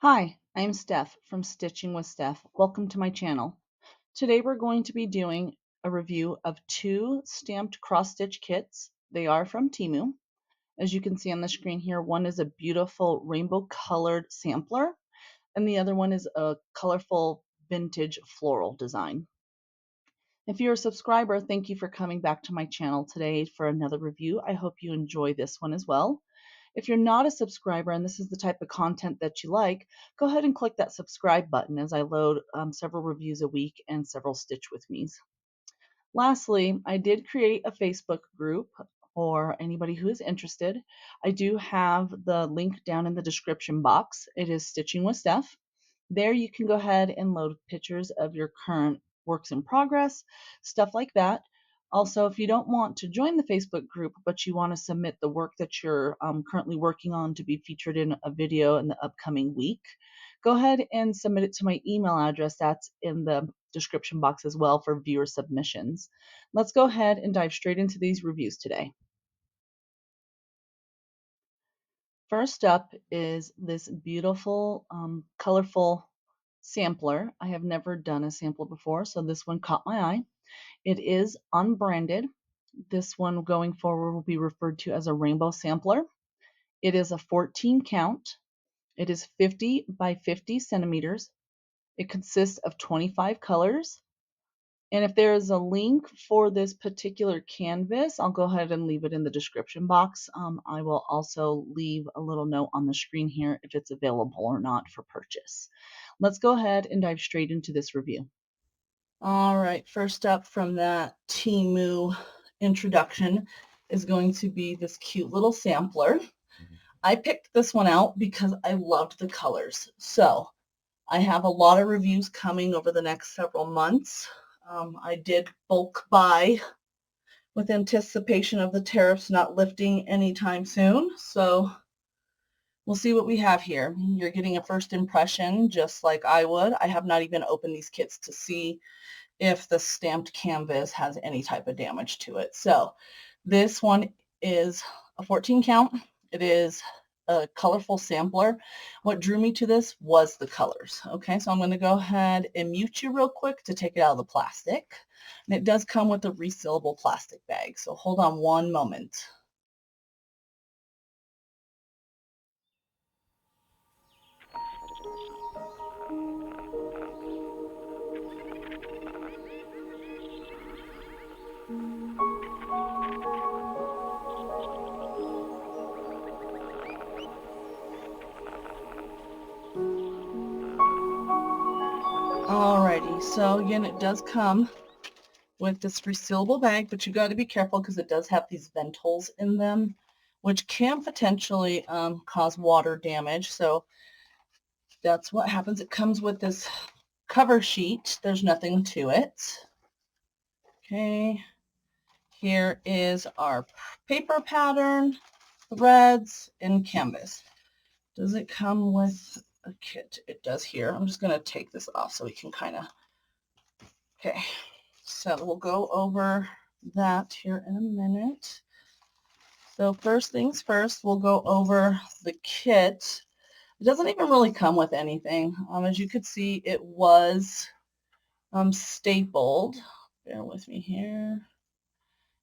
Hi, I'm Steph from Stitching with Steph. Welcome to my channel. Today we're going to be doing a review of two stamped cross-stitch kits. They are from Temu. As you can see on the screen here, one is a beautiful rainbow colored sampler and the other one is a colorful vintage floral design. If you're a subscriber, thank you for coming back to my channel today for another review. I hope you enjoy this one as well. If you're not a subscriber and this is the type of content that you like, go ahead and click that subscribe button as I load several reviews a week and several Stitch With Me's. Lastly, I did create a Facebook group for anybody who is interested. I do have the link down in the description box. It is Stitching with Steph. There you can go ahead and load pictures of your current works in progress, stuff like that. Also, if you don't want to join the Facebook group, but you want to submit the work that you're currently working on to be featured in a video in the upcoming week, go ahead and submit it to my email address. That's in the description box as well for viewer submissions. Let's go ahead and dive straight into these reviews today. First up is this beautiful, colorful sampler. I have never done a sampler before, so this one caught my eye. It is unbranded. This one going forward will be referred to as a rainbow sampler. It is a 14 count. It is 50 by 50 centimeters. It consists of 25 colors. And if there is a link for this particular canvas, I'll go ahead and leave it in the description box. I will also leave a little note on the screen here if it's available or not for purchase. Let's go ahead and dive straight into this review. All right, first up from that Temu introduction is going to be this cute little sampler. I picked this one out because I loved the colors. So I have a lot of reviews coming over the next several months. I did bulk buy with anticipation of the tariffs not lifting anytime soon. So we'll see what we have here. You're getting a first impression just like I would. I have not even opened these kits to see if the stamped canvas has any type of damage to it. So this one is a 14 count. It is a colorful sampler. What drew me to this was the colors. Okay, so I'm going to go ahead and mute you real quick to take it out of the plastic. And it does come with a resealable plastic bag. So hold on one moment. Alrighty, so again, it does come with this resealable bag, but you got to be careful because it does have these vent holes in them, which can potentially cause water damage. So that's what happens. It comes with this cover sheet. There's nothing to it. Okay, here is our paper pattern, threads, and canvas. Does it come with a kit? It does here. I'm just going to take this off so we can kind of, okay. So we'll go over that here in a minute. So first things first, we'll go over the kit. It doesn't even really come with anything. As you could see, it was stapled. Bear with me here.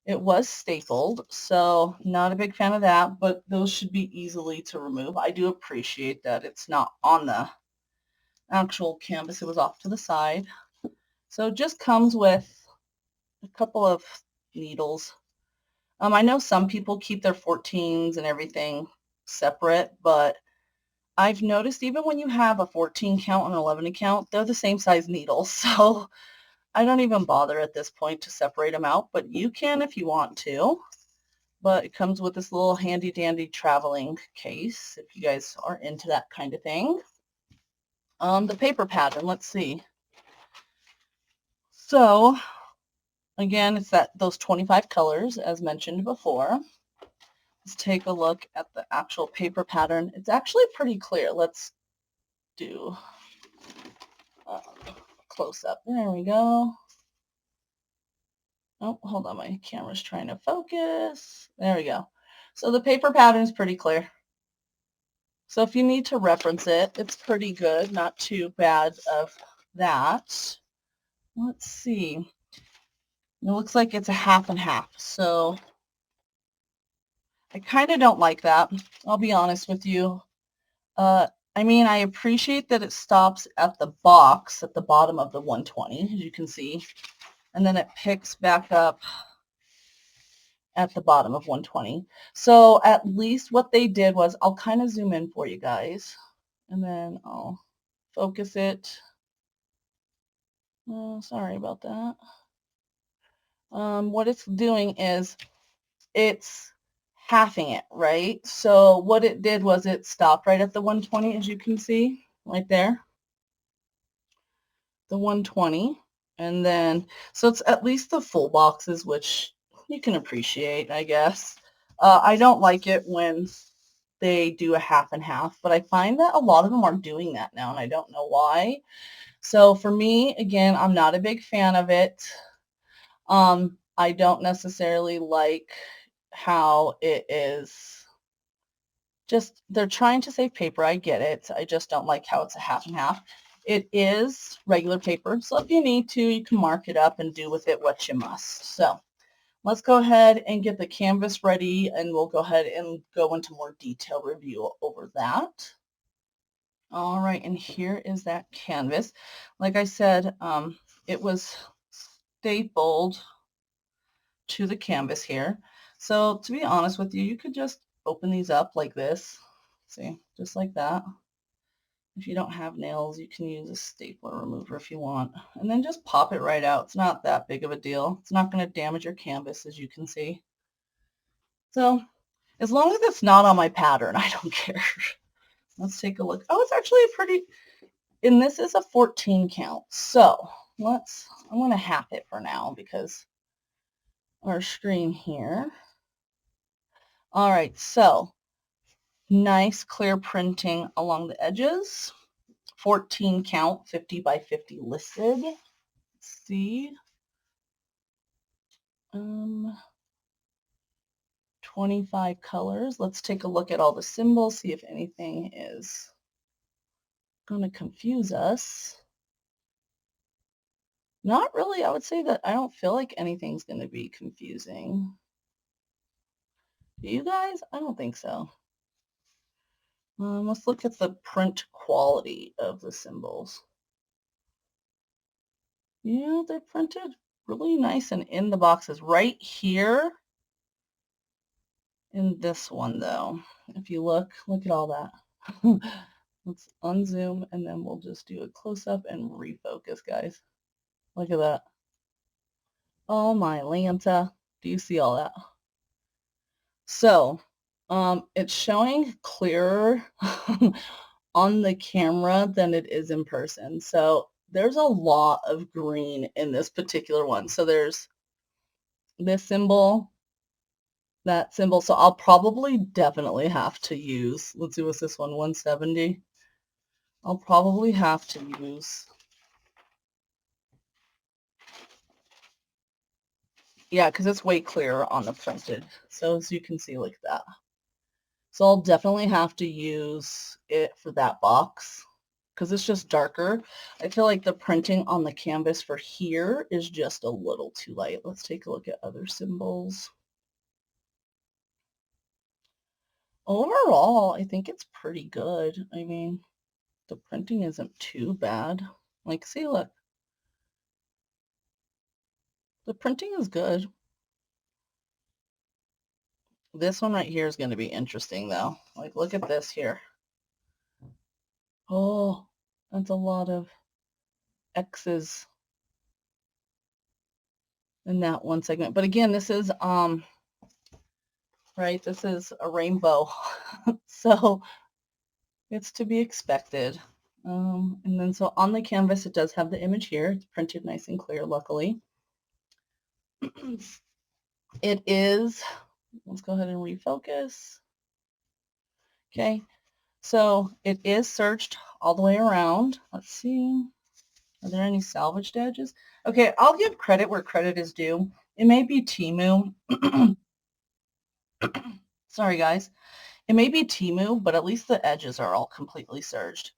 It was stapled, so not a big fan of that, but those should be easily to remove. I do appreciate that it's not on the actual canvas. It was off to the side. So it just comes with a couple of needles. I know some people keep their 14s and everything separate, but I've noticed even when you have a 14 count and an 11 count, they're the same size needles. So I don't even bother at this point to separate them out, but you can if you want to. But it comes with this little handy dandy traveling case if you guys are into that kind of thing. The paper pattern, let's see. So again, it's those 25 colors as mentioned before. Let's take a look at the actual paper pattern. It's actually pretty clear. Let's do a close up. There we go. Oh, hold on. My camera's trying to focus. There we go. So the paper pattern is pretty clear. So if you need to reference it, it's pretty good, not too bad of that. Let's see. It looks like it's a half and half. So I kind of don't like that. I'll be honest with you. I mean, I appreciate that it stops at the box at the bottom of the 120, as you can see, and then it picks back up at the bottom of 120. So at least what they did was, I'll kind of zoom in for you guys, and then I'll focus it. Oh, sorry about that. What it's doing is it's halving it, right? So what it did was it stopped right at the 120, as you can see right there, the 120. And then, so it's at least the full boxes, which you can appreciate, I guess. I don't like it when they do a half and half, but I find that a lot of them are doing that now, and I don't know why. So for me, again, I'm not a big fan of it. I don't necessarily like how it is just, they're trying to save paper. I get it. I just don't like how it's a half and half. It is regular paper, so if you need to, you can mark it up and do with it what you must. So let's go ahead and get the canvas ready, and we'll go ahead and go into more detailed review over that. All right, and here is that canvas. Like I said, it was stapled to the canvas here. So to be honest with you, you could just open these up like this. See, just like that. If you don't have nails, you can use a stapler remover if you want. And then just pop it right out. It's not that big of a deal. It's not going to damage your canvas, as you can see. So as long as it's not on my pattern, I don't care. Let's take a look. Oh, it's actually a pretty, and this is a 14 count. So I'm going to half it for now because our screen here. All right, so nice clear printing along the edges. 14 count, 50 by 50 listed. Let's see. 25 colors. Let's take a look at all the symbols, see if anything is going to confuse us. Not really. I would say that I don't feel like anything's going to be confusing. Do you guys? I don't think so. Let's look at the print quality of the symbols. Yeah, they're printed really nice and in the boxes. Right here in this one, though, if you look at all that. Let's unzoom, and then we'll just do a close-up and refocus, guys. Look at that. Oh my Lanta. Do you see all that? So, it's showing clearer on the camera than it is in person. So there's a lot of green in this particular one. So there's this symbol, that symbol. So I'll probably definitely have to use, let's see, what's this one, 170? I'll probably have to use, yeah, because it's way clearer on the printed. So as you can see, like that. So I'll definitely have to use it for that box because it's just darker. I feel like the printing on the canvas for here is just a little too light. Let's take a look at other symbols. Overall, I think it's pretty good. I mean, the printing isn't too bad. Like, see, look. The printing is good. This one right here is going to be interesting, though. Like, look at this here. Oh, that's a lot of X's in that one segment. But again, this is, right, this is a rainbow. So it's to be expected. And then so on the canvas, it does have the image here. It's printed nice and clear, luckily. It is, let's go ahead and refocus. Okay, so it is serged all the way around. Let's see. Are there any salvaged edges? Okay, I'll give credit where credit is due. It may be Temu. Sorry, guys. It may be Temu, but at least the edges are all completely serged.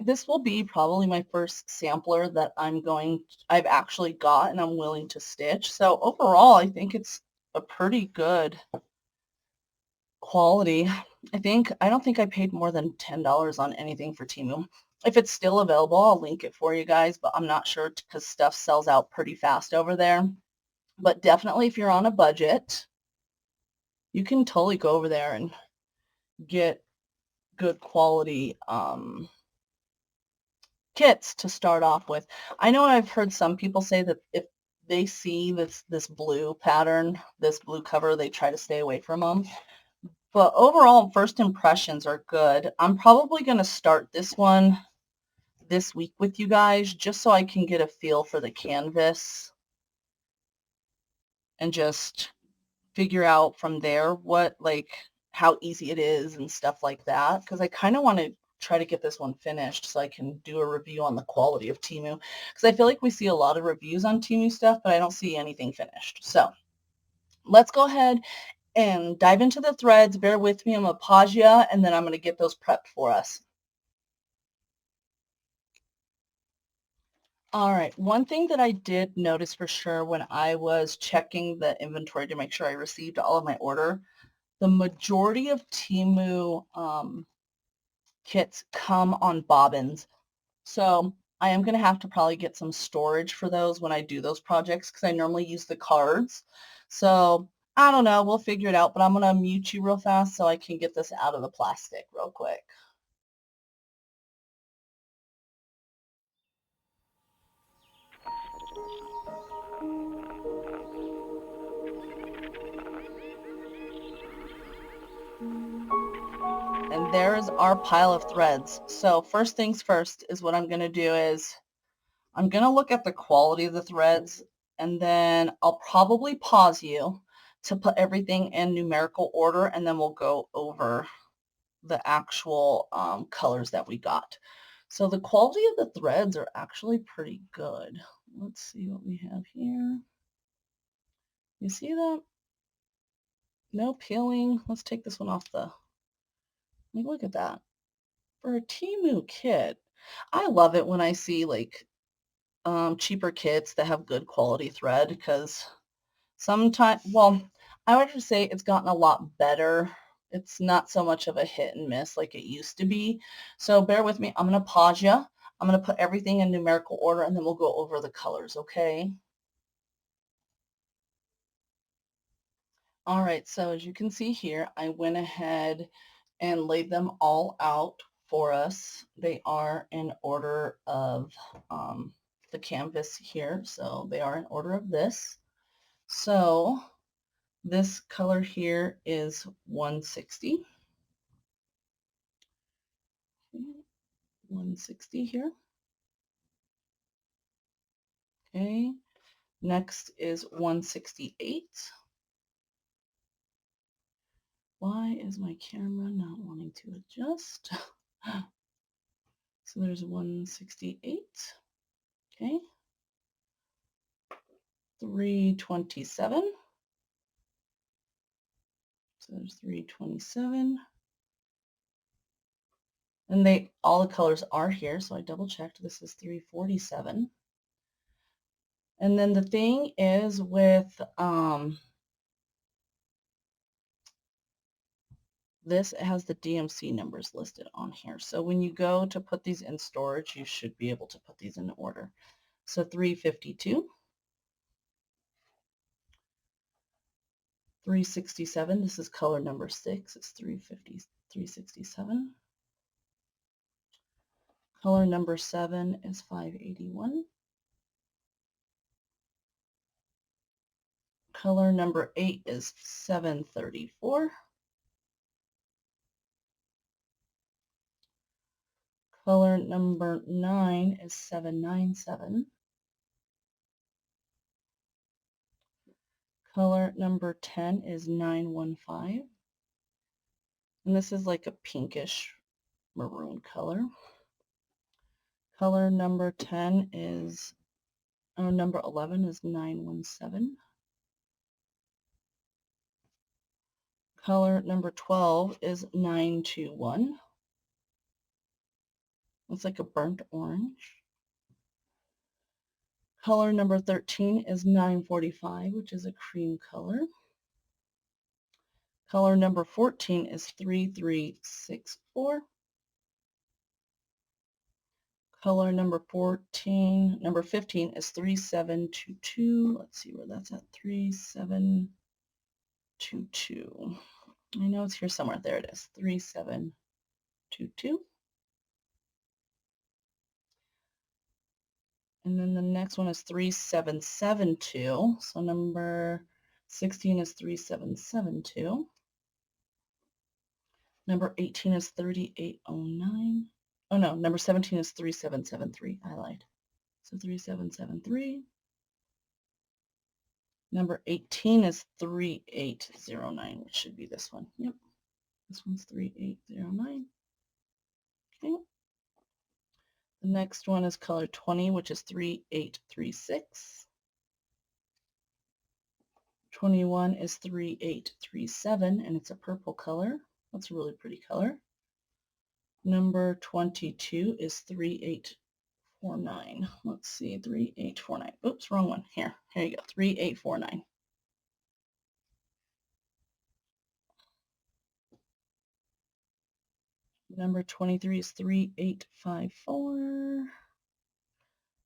This will be probably my first sampler that I've actually got and I'm willing to stitch. So overall, I think it's a pretty good quality. I don't think I paid more than $10 on anything for Temu. If it's still available, I'll link it for you guys, but I'm not sure because stuff sells out pretty fast over there. But definitely if you're on a budget, you can totally go over there and get good quality kits to start off with. I know I've heard some people say that if they see this blue pattern, this blue cover, they try to stay away from them. But overall, first impressions are good. I'm probably going to start this one this week with you guys just so I can get a feel for the canvas and just figure out from there how easy it is and stuff like that, because I kind of want to try to get this one finished so I can do a review on the quality of Temu, because I feel like we see a lot of reviews on Temu stuff, but I don't see anything finished. So let's go ahead and dive into the threads. Bear with me, I'm going to pause you, and then I'm going to get those prepped for us. All right, one thing that I did notice for sure when I was checking the inventory to make sure I received all of my order, the majority of Temu kits come on bobbins. So I am going to have to probably get some storage for those when I do those projects, because I normally use the cards. So I don't know, we'll figure it out, but I'm going to mute you real fast so I can get this out of the plastic real quick. And there is our pile of threads. So first things first is what I'm going to do is I'm going to look at the quality of the threads, and then I'll probably pause you to put everything in numerical order, and then we'll go over the actual colors that we got. So the quality of the threads are actually pretty good. Let's see what we have here. You see that? No peeling. Let's take this one off the, look at that. For a Temu kit, I love it when I see cheaper kits that have good quality thread, because sometimes, well, I would just say it's gotten a lot better. It's not so much of a hit and miss like it used to be. So bear with me. I'm going to pause you. I'm going to put everything in numerical order, and then we'll go over the colors, okay? All right, so as you can see here, I went ahead and laid them all out for us. They are in order of the canvas here, so they are in order of this. So this color here is 160. 160 here. Okay. Next is 168. Why is my camera not wanting to adjust? So there's 168. Okay. 327. So there's 327. And all the colors are here, so I double checked. This is 347. And then the thing is with this, it has the DMC numbers listed on here. So when you go to put these in storage, you should be able to put these in order. So 352, 367, this is color number 6, it's 350, 367. Color number 7 is 581. Color number 8 is 734. Color number 9 is 797. Color number 10 is 915. And this is like a pinkish maroon color. Color number 10 is, number 11 is 917. Color number 12 is 921. Looks like a burnt orange. Color number 13 is 945, which is a cream color. Color number 14 is 3364. Color number 15 is 3722. Let's see where that's at, 3722. I know it's here somewhere. There it is, 3722. And then the next one is 3772. So number 16 is 3772. Number 18 is 3809. Oh no, number 17 is 3773. I lied. So 3773. Number 18 is 3809, which should be this one. Yep. This one's 3809. Okay. The next one is color 20, which is 3836. 21 is 3837, and it's a purple color. That's a really pretty color. Number 22 is 3849. Let's see, 3849. Oops, wrong one. Here you go, 3849. Number 23 is 3854.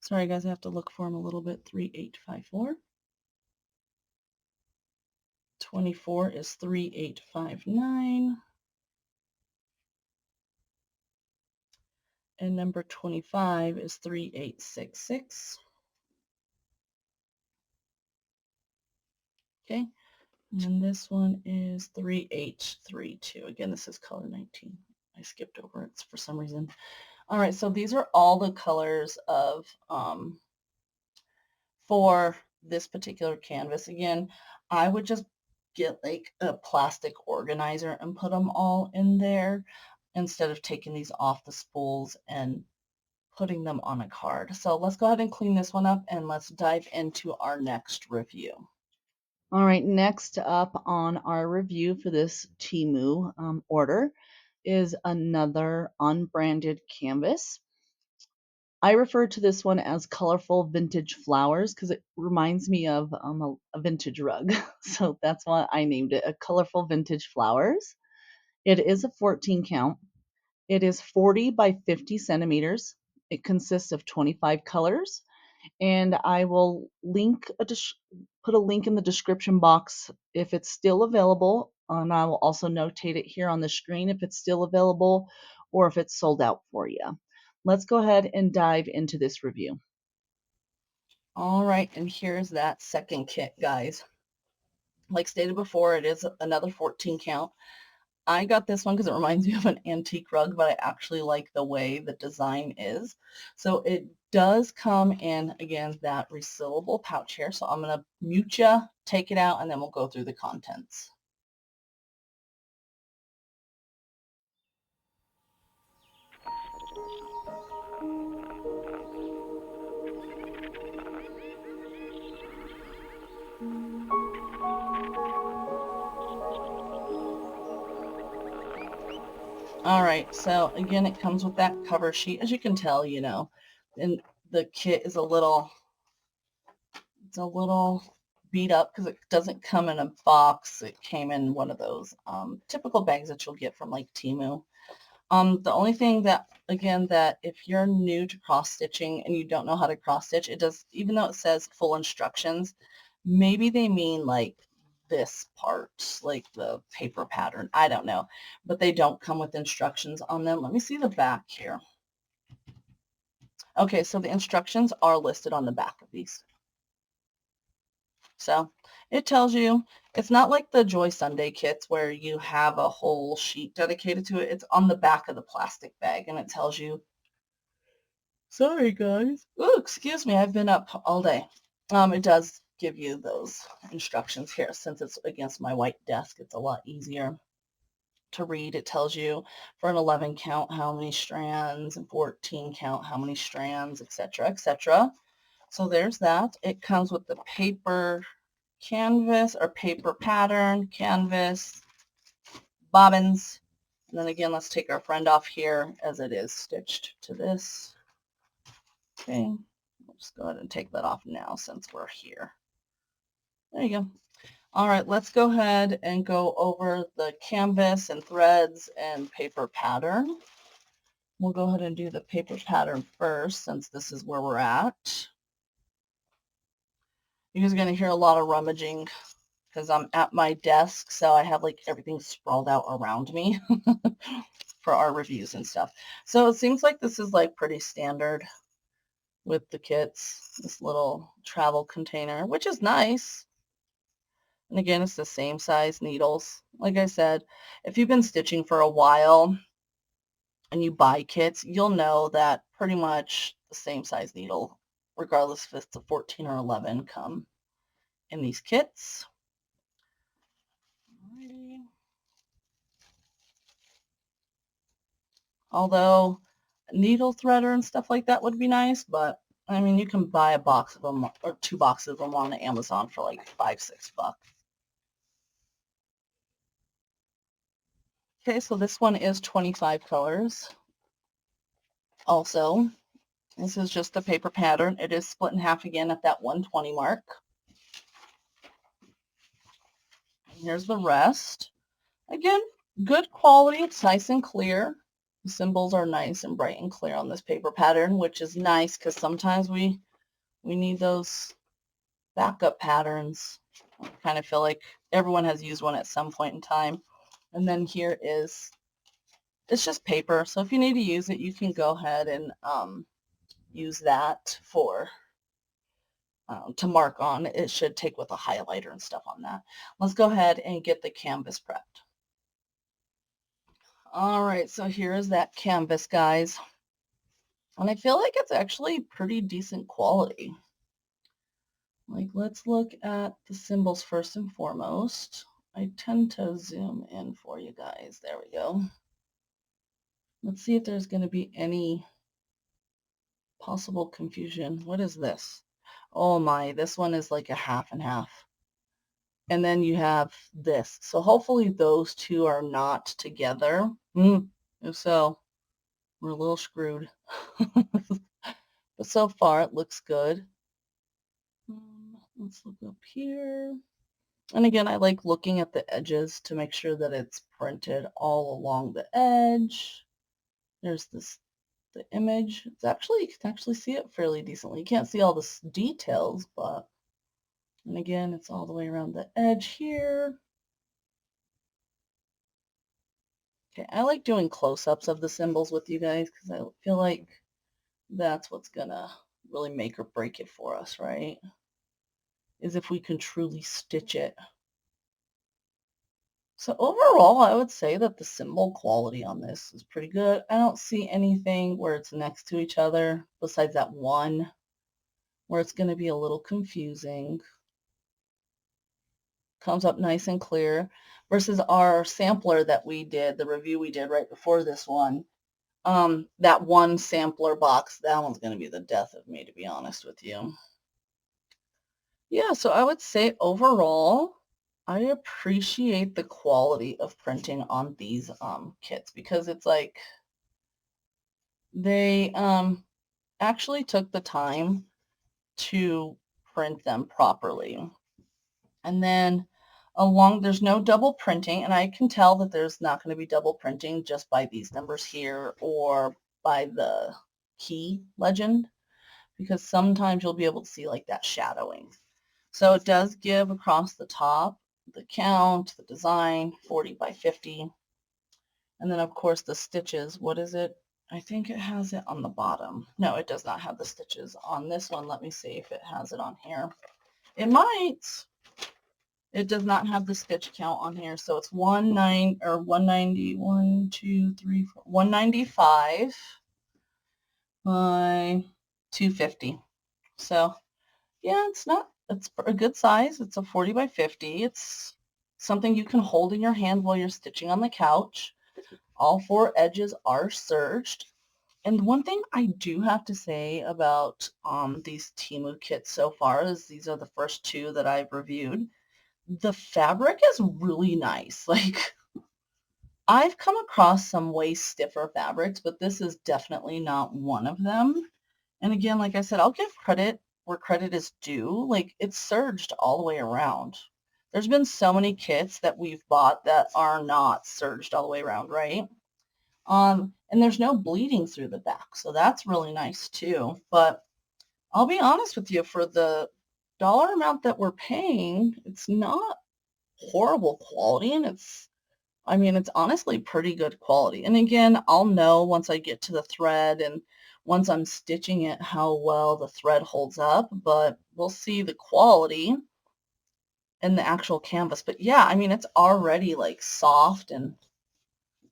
Sorry, guys, I have to look for them a little bit. 3854. 24 is 3859. And number 25 is 3866. Okay, and this one is 3832. Again, this is color 19. I skipped over it for some reason. All right, so these are all the colors of for this particular canvas. Again, I would just get like a plastic organizer and put them all in there instead of taking these off the spools and putting them on a card. So let's go ahead and clean this one up and let's dive into our next review. All right, next up on our review for this Temu order is another unbranded canvas. I refer to this one as colorful vintage flowers because it reminds me of a vintage rug. So that's why I named it a colorful vintage flowers. It is a 14 count. It is 40 by 50 centimeters. It consists of 25 colors. And I will put a link in the description box if it's still available. And I will also notate it here on the screen if it's still available or if it's sold out for you. Let's go ahead and dive into this review. All right, and here's that second kit, guys. Like stated before, it is another 14 count. I got this one because it reminds me of an antique rug, but I actually like the way the design is. So it does come in, again, that resealable pouch here. So I'm going to mute you, take it out, and then we'll go through the contents. All right, so again, it comes with that cover sheet. As you can tell, you know, and the kit is a little beat up because it doesn't come in a box. It came in one of those typical bags that you'll get from like Temu. The only thing that, again, that if you're new to cross stitching and you don't know how to cross stitch, it does, even though it says full instructions, maybe they mean like this part, like the paper pattern. I don't know, but they don't come with instructions on them. Let me see the back here. Okay, so the instructions are listed on the back of these. So it tells you, it's not like the Joy Sunday kits where you have a whole sheet dedicated to it. It's on the back of the plastic bag and it tells you, sorry guys. Ooh, excuse me, I've been up all day. It does give you those instructions here. Since it's against my white desk, it's a lot easier to read. It tells you for an 11 count how many strands, and 14 count how many strands, etc., etc. So there's that. It comes with the paper canvas or paper pattern canvas. bobbins. And then again, let's take our friend off here as it is stitched to this. Okay, we'll just go ahead and take that off now since we're here. There you go. All right, let's go ahead and go over the canvas and threads and paper pattern. We'll go ahead and do the paper pattern first since this is where we're at. You guys are going to hear a lot of rummaging because I'm at my desk, so I have like everything sprawled out around me for our reviews and stuff. So it seems like this is like pretty standard with the kits, this little travel container, which is nice. And again, it's the same size needles. Like I said, if you've been stitching for a while and you buy kits, you'll know that pretty much the same size needle, regardless if it's a 14 or 11, come in these kits. Alrighty. Although needle threader and stuff like that would be nice, but I mean, you can buy a box of them or 2 boxes of them on Amazon for like $5-6. Okay, so this one is 25 colors. Also, this is just the paper pattern. It is split in half again at that 120 mark. And here's the rest. Again, good quality. It's nice and clear. The symbols are nice and bright and clear on this paper pattern, which is nice because sometimes we need those backup patterns. I kind of feel like everyone has used one at some point in time. And then here is, it's just paper. So if you need to use it, you can go ahead and use that for to mark on. It should take with a highlighter and stuff on that. Let's go ahead and get the canvas prepped. All right, so here is that canvas, guys. And I feel like it's actually pretty decent quality. Like, let's look at the symbols first and foremost. I tend to zoom in for you guys. There we go. Let's see if there's going to be any possible confusion. What is this? Oh my, this one is like a half and half. And then you have this. So hopefully those two are not together. If so, we're a little screwed. But so far it looks good. Let's look up here. And again, I like looking at the edges to make sure that it's printed all along the edge. There's the image. It's actually, you can actually see it fairly decently. You can't see all the details, but, and again, it's all the way around the edge here. Okay, I like doing close-ups of the symbols with you guys because I feel like that's what's gonna really make or break it for us, right? Is if we can truly stitch it. So overall, I would say that the symbol quality on this is pretty good. I don't see anything where it's next to each other besides that one where it's going to be a little confusing. Comes up nice and clear versus our sampler that we did, the review we did right before this one. That one sampler box, that one's going to be the death of me, to be honest with you. Yeah, so I would say overall, I appreciate the quality of printing on these kits because it's like they actually took the time to print them properly. And then there's no double printing, and I can tell that there's not going to be double printing just by these numbers here or by the key legend, because sometimes you'll be able to see like that shadowing. So it does give across the top the count, the design, 40 by 50. And then of course the stitches, what is it? I think it has it on the bottom. No, it does not have the stitches on this one. Let me see if it has it on here. It might. It does not have the stitch count on here. So it's 190, 1, 2, 3, 4, 195 by 250. So yeah, it's a good size. It's a 40 by 50. It's something you can hold in your hand while you're stitching on the couch. All 4 edges are serged. And one thing I do have to say about these Temu kits so far is these are the first 2 that I've reviewed. The fabric is really nice. Like, I've come across some way stiffer fabrics, but this is definitely not one of them. And again, like I said, I'll give credit where credit is due. Like, it's serged all the way around. There's been so many kits that we've bought that are not serged all the way around, right? And there's no bleeding through the back, so that's really nice too. But I'll be honest with you, for the dollar amount that we're paying, it's not horrible quality, and I mean, it's honestly pretty good quality. And again, I'll know once I get to the thread and once I'm stitching it how well the thread holds up, but we'll see the quality in the actual canvas. But yeah, I mean, it's already like soft and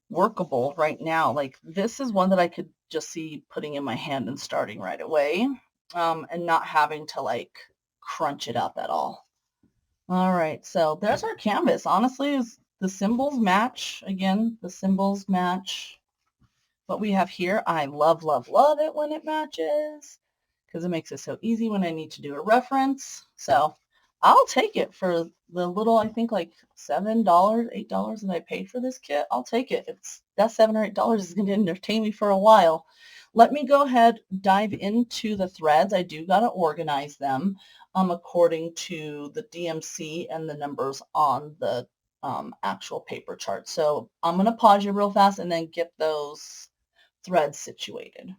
workable right now. Like, this is one that I could just see putting in my hand and starting right away, and not having to like crunch it up at all. All right, so there's our canvas. Honestly, the symbols match. Again, the symbols match what we have here. I love, love, love it when it matches because it makes it so easy when I need to do a reference. So I'll take it for the little, I think like $7, $8 that I paid for this kit. I'll take it. It's that $7 or $8 is going to entertain me for a while. Let me go ahead, dive into the threads. I do got to organize them according to the DMC and the numbers on the actual paper chart. So I'm going to pause you real fast and then get those threads situated.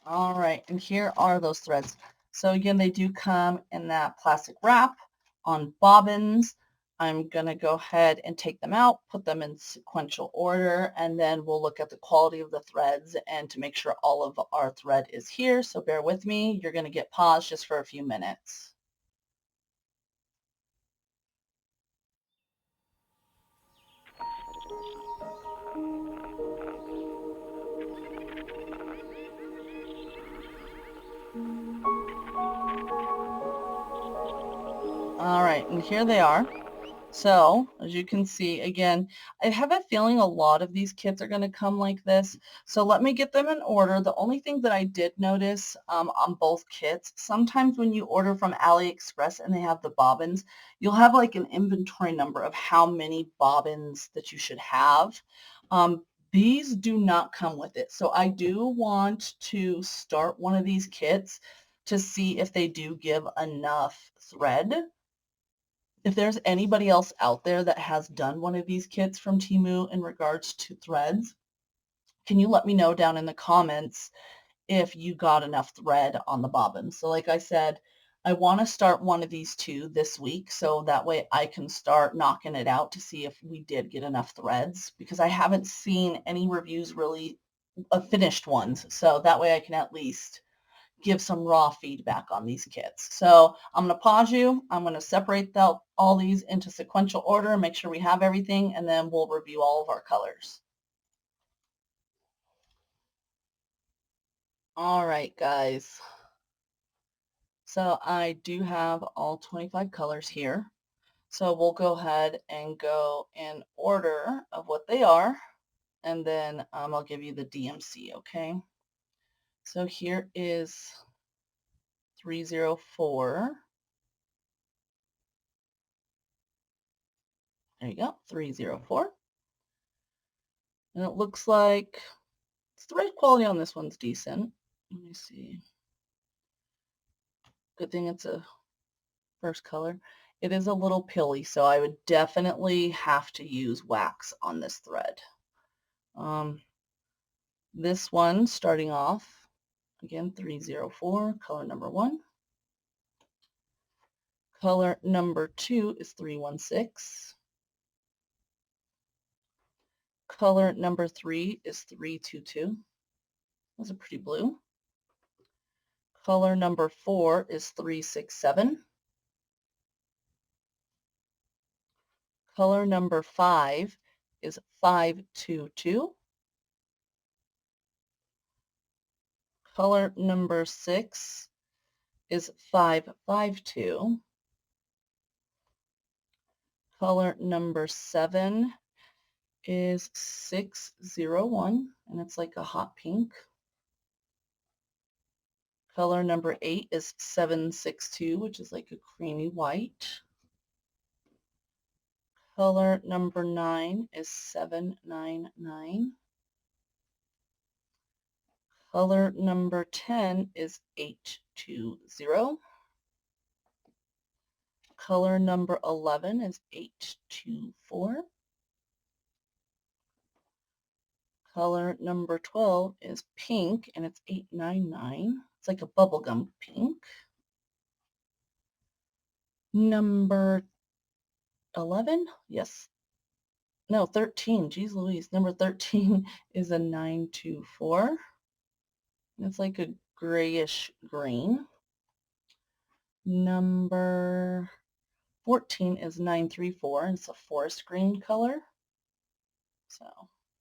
All right, and here are those threads. So again, they do come in that plastic wrap on bobbins. I'm going to go ahead and take them out, put them in sequential order, and then we'll look at the quality of the threads and to make sure all of our thread is here. So bear with me. You're going to get paused just for a few minutes. All right, and here they are. So, as you can see, again, I have a feeling a lot of these kits are going to come like this. So let me get them in order. The only thing that I did notice on both kits, sometimes when you order from AliExpress and they have the bobbins, you'll have like an inventory number of how many bobbins that you should have. These do not come with it. So I do want to start one of these kits to see if they do give enough thread. If there's anybody else out there that has done one of these kits from Temu in regards to threads, can you let me know down in the comments if you got enough thread on the bobbin? So like I said, I want to start one of these two this week so that way I can start knocking it out to see if we did get enough threads, because I haven't seen any reviews really finished ones. So that way I can at least give some raw feedback on these kits. So I'm going to pause you. I'm going to separate all these into sequential order and make sure we have everything, and then we'll review all of our colors. All right, guys. So I do have all 25 colors here. So we'll go ahead and go in order of what they are, and then I'll give you the DMC, okay? So here is 304. There you go, 304. And it looks like the red quality on this one's decent. Let me see. Good thing it's a first color. It is a little pilly, so I would definitely have to use wax on this thread. This one, starting off, again, 304, color number 1. Color number 2 is 316. Color number 3 is 322. Those are pretty blue. Color number 4 is 367. Color number 5 is 522. Color number 6 is 552. Color number 7 is 601, and it's like a hot pink. Color number 8 is 762, which is like a creamy white. Color number 9 is 799. Color number 10 is 820. Color number 11 is 824. Color number 12 is pink, and it's 899. It's like a bubblegum pink. Number 11? Yes. No, 13. Geez Louise. Number 13 is a 924. It's like a grayish green. Number 14 is 934, and it's a forest green color. So,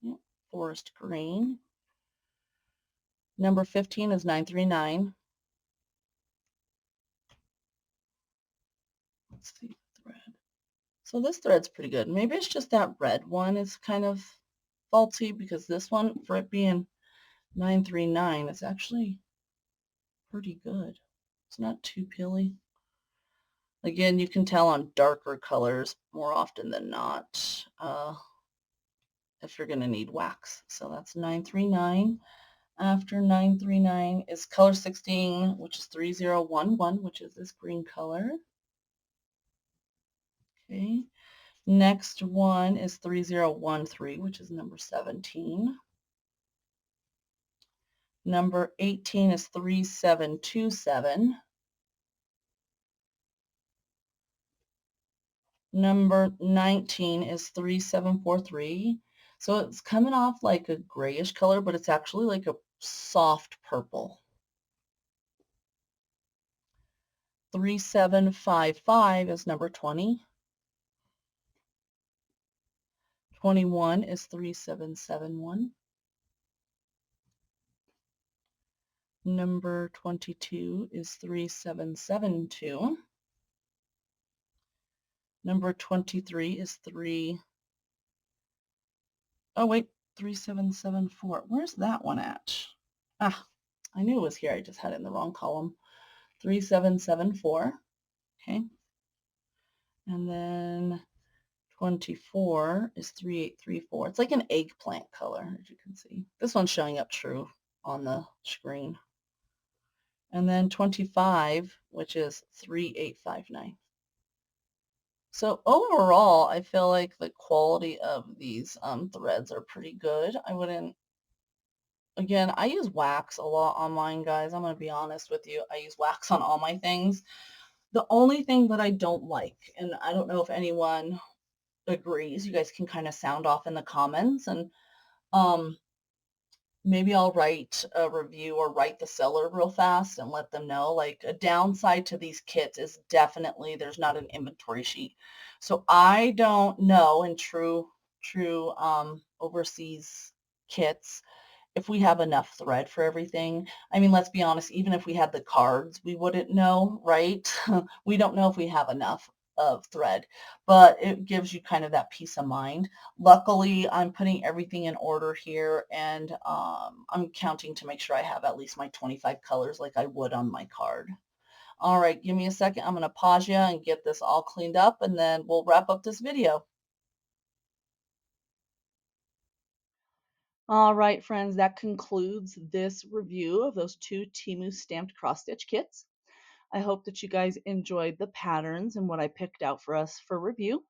yeah, forest green. Number 15 is 939. Let's see the thread. So this thread's pretty good. Maybe it's just that red one is kind of faulty, because this one, for it being 939, is actually pretty good. It's not too peely. Again, you can tell on darker colors more often than not if you're going to need wax. So that's 939. After 939 is color 16, which is 3011, which is this green color. Okay. Next one is 3013, which is number 17. Number 18 is 3727. Number 19 is 3743. So it's coming off like a grayish color, but it's actually like a soft purple. 3755 is number 20. 21 is 3771. Number 22 is 3772. Number 23 is 3774. Where's that one at? Ah, I knew it was here. I just had it in the wrong column. 3774. Okay. And then 24 is 3834. It's like an eggplant color, as you can see. This one's showing up true on the screen. And then 25, which is 3859. So overall, I feel like the quality of these threads are pretty good. Again, I use wax a lot on mine, guys. I'm going to be honest with you. I use wax on all my things. The only thing that I don't like, and I don't know if anyone agrees, you guys can kind of sound off in the comments, and maybe I'll write a review or write the seller real fast and let them know. Like, a downside to these kits is definitely there's not an inventory sheet. So I don't know in true overseas kits if we have enough thread for everything. I mean, let's be honest, even if we had the cards, we wouldn't know, right? We don't know if we have enough of thread, but it gives you kind of that peace of mind. Luckily, I'm putting everything in order here, and I'm counting to make sure I have at least my 25 colors like I would on my card. All right, give me a second. I'm going to pause you and get this all cleaned up, and then we'll wrap up this video. All right, friends, that concludes this review of those two Temu stamped cross stitch kits. I hope that you guys enjoyed the patterns and what I picked out for us for review.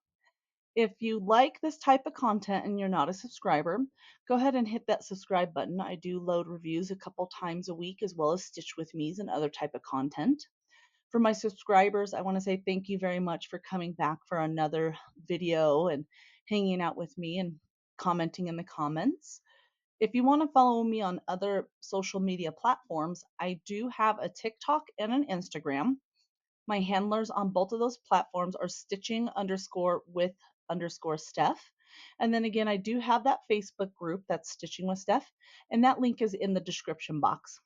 If you like this type of content and you're not a subscriber, go ahead and hit that subscribe button. I do load reviews a couple times a week, as well as Stitch with Me's and other type of content. For my subscribers, I want to say thank you very much for coming back for another video and hanging out with me and commenting in the comments. If you want to follow me on other social media platforms, I do have a TikTok and an Instagram. My handlers on both of those platforms are stitching_with_Steph. And then again, I do have that Facebook group that's Stitching with Steph, and that link is in the description box.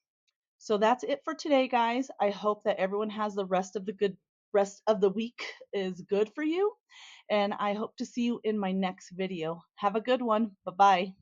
So that's it for today, guys. I hope that everyone has the rest of the week is good for you, and I hope to see you in my next video. Have a good one. Bye-bye.